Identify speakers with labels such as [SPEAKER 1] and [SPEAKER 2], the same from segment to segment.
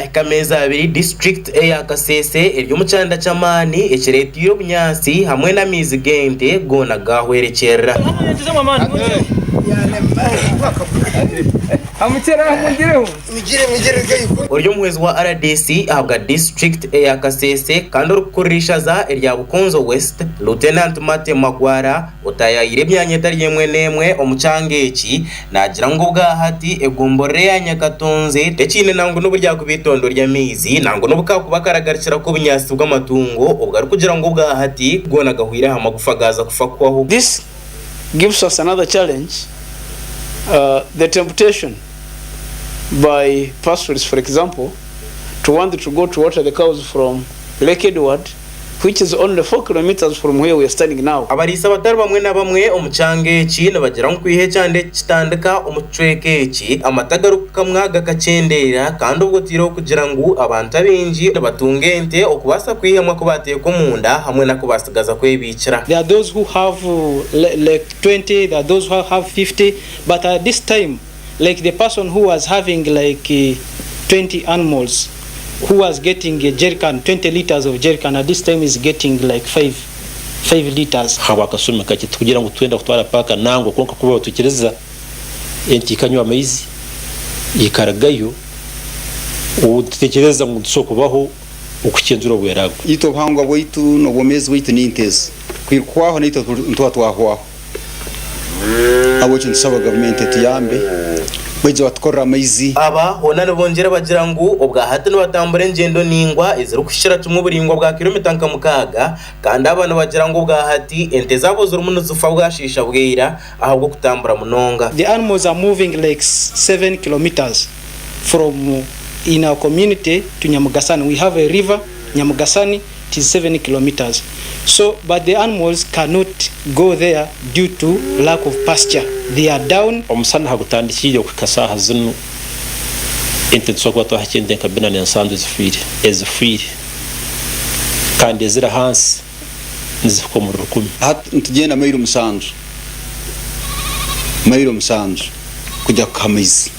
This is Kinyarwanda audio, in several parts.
[SPEAKER 1] ahikameza abiri district ya Kasese iryo mucanda cyamani ekiretiro bunyasi hamwe na mizi Ente gona gahwerekera uryo muhezi wa RDC ahabwa district ya Kasese kandi urukurishaza irya Bukonzo West Lieutenant Mate Magwara utayayire byanyeta ryemwe nemwe omucangeki nagira ngo bwahati egombore ya Nyakatonze tekine nango n'uburya kubitondo rya mizi nango n'ubukakubakaragarikira ko bunyasi bw'amatungo ubwo ari kugira ngo bwahati gona gahwira hamagufagaza kufakwaho.
[SPEAKER 2] This gives us another challenge, the temptation by pastoralists, for example, to want to go to water the cows from Lake Edward, which is only 4 kilometers from where we are standing now.
[SPEAKER 1] Abarisa batari bamwe na bamwe omucangeki nabagira nkwihe cyande kitandika omucwekeki amatagaruka mwaga kacendera kandi ubwo tiro kugira ngo abantu abinji batunge ente okubasa kwihemwa ko bateye ko munda hamwe na kubasigaza kwebikira.
[SPEAKER 2] There are those who have like 20, there are those who have 50, but at this time, like the person who was having like 20 animals, who was getting a jerrycan, 20 liters of jerrycan, at this time is getting like 5 liters.
[SPEAKER 3] Habakasoma kake tukugira ngo twenda kutwara paka nango konka kuba tukereza enti kanywa amaizi yikaragayo utekereza ngo soko baho ukukenzura bwerago
[SPEAKER 4] ito bhangwa bwitu no bomezi witu ninteze kwirwaho nito ntwa twahwa abo cynsaba government tiyambe bajya batkorra amaizi
[SPEAKER 1] aba honane bongera bagira ngo ubwahati n'batambure ngendo ningwa izira kushira tumwe buringwa bwa kilometer nkamukaga kandi abantu bagira ngo ubwahati ente zabo z'urumuntu zufa bwashisha bwira ahubwo kutambura munonga.
[SPEAKER 2] The animals are moving like 7 kilometers from in our community to Nyamugasani. We have a river, Nyamugasani, it is 7 kilometers. So, but the animals cannot go there due to lack of pasture. They are down.
[SPEAKER 3] Omusana hagutandikije kukasaha zino ente tsoko twahakende kabina n'ensandu zifiire kandi zira hansi niziko mu rukumi
[SPEAKER 4] hat ntugenda mayiro musanzu kujya kamizi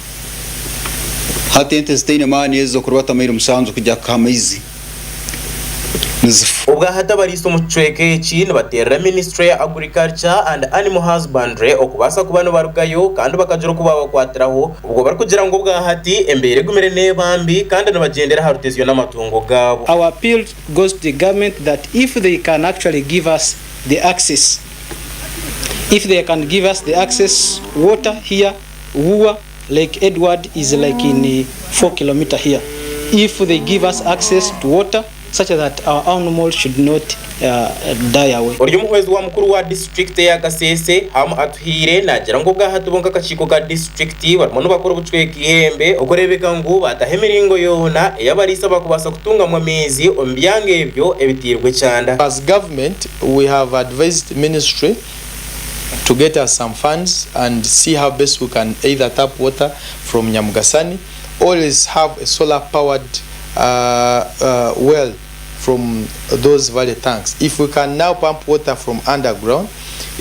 [SPEAKER 4] hat ente zitine mani ezo kurwata mayiro musanzu kujya kamizi
[SPEAKER 1] ubwahata bariso mucwekeki n'abatera Ministry ya Agriculture and Animal Husbandry okubasa kubano barugayo kandi bakajira kuba bakwatiraho ubwo bari kugira ngo bwahati embere gumere nebambi kandi nabagendera harutezyo n'amatungo gabo.
[SPEAKER 2] Our appeal goes to the government that if they can actually give us the access, if they can give us the access water here, Wua Lake Edward is like in 4 kilometers here. If they give us access to water such that our animals should not die away.
[SPEAKER 1] Uryo muhezi wa mukuru wa district ya Kasese ham atuhire nagira ngo bwahatu bonka kachiko ka district barimo bakora bucweka ihembe ukorebeka ngo batahemiringo yona yabarisa bakubasa kutunga mu mezi ombyange ebyo ebitirwe cyanda.
[SPEAKER 5] As government, we have advised ministry to get us some funds and see how best we can either tap water from Nyamugasani or have a solar powered well from those valley tanks. If we can now pump water from underground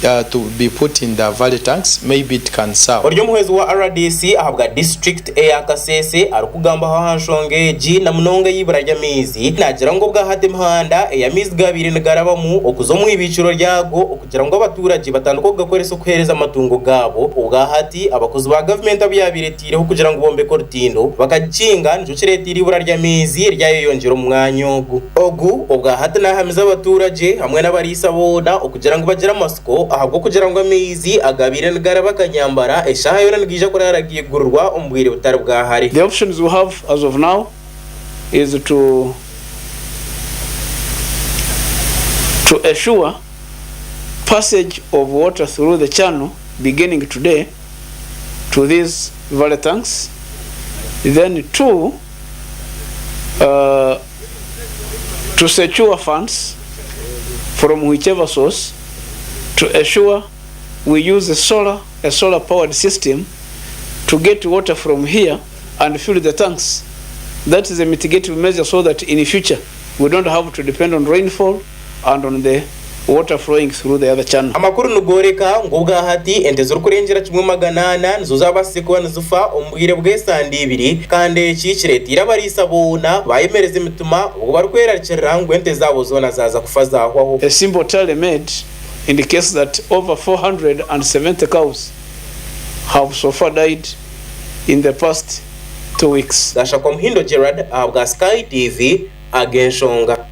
[SPEAKER 5] to be put in the valley tanks, maybe it can serve.
[SPEAKER 1] Uryo muhezi wa RDC ahabwa district ya Kasese arukugamba hanshongeji na munonga yibura rya mizi nagira ngo bwahate mhanda ya mizi gabiri ngarabamu okuzo mu ibiciro ryago okugira ngo abaturage batanduko gakoreso kuhereza amatungo gabo ubwahati abakozi ba government abiyabiretire kugira ngo bombe korutindo bakacinga njo kiretire ibura rya mizi ryayo yongera umwanyogo ogu ubwahati nahamiza abaturage hamwe n'abarisa boda okugira ngo bagira masiko ahabwo kugira ngo amizi agabire ngaraba kanyambara eshaha yona ngije kuraragiye gururwa umbwire butari bwahari.
[SPEAKER 2] The options we have as of now is to assure passage of water through the channel beginning today to these valley tanks, then to secure funds from whichever source to assure we use a solar powered system to get water from here and fill the tanks. That is a mitigative measure so that in the future we don't have to depend on rainfall and on the water flowing through the other channel.
[SPEAKER 1] Amakuru nugoreka ngo bwahati ente z'uru kurengera 180 nizo zabase kuba nizufa ombwire bw'esande ibiri kandi kikiretira barisabona bayemereza imituma ubwo barkwera kirangwe ente zabo zona zaza kufa zahwaho.
[SPEAKER 2] A simple tally made indicates that over 470 cows have so far died in the past 2 weeks.
[SPEAKER 1] Dasha kwa Mhindo Gerard ahabwa Sky TV agenshonga.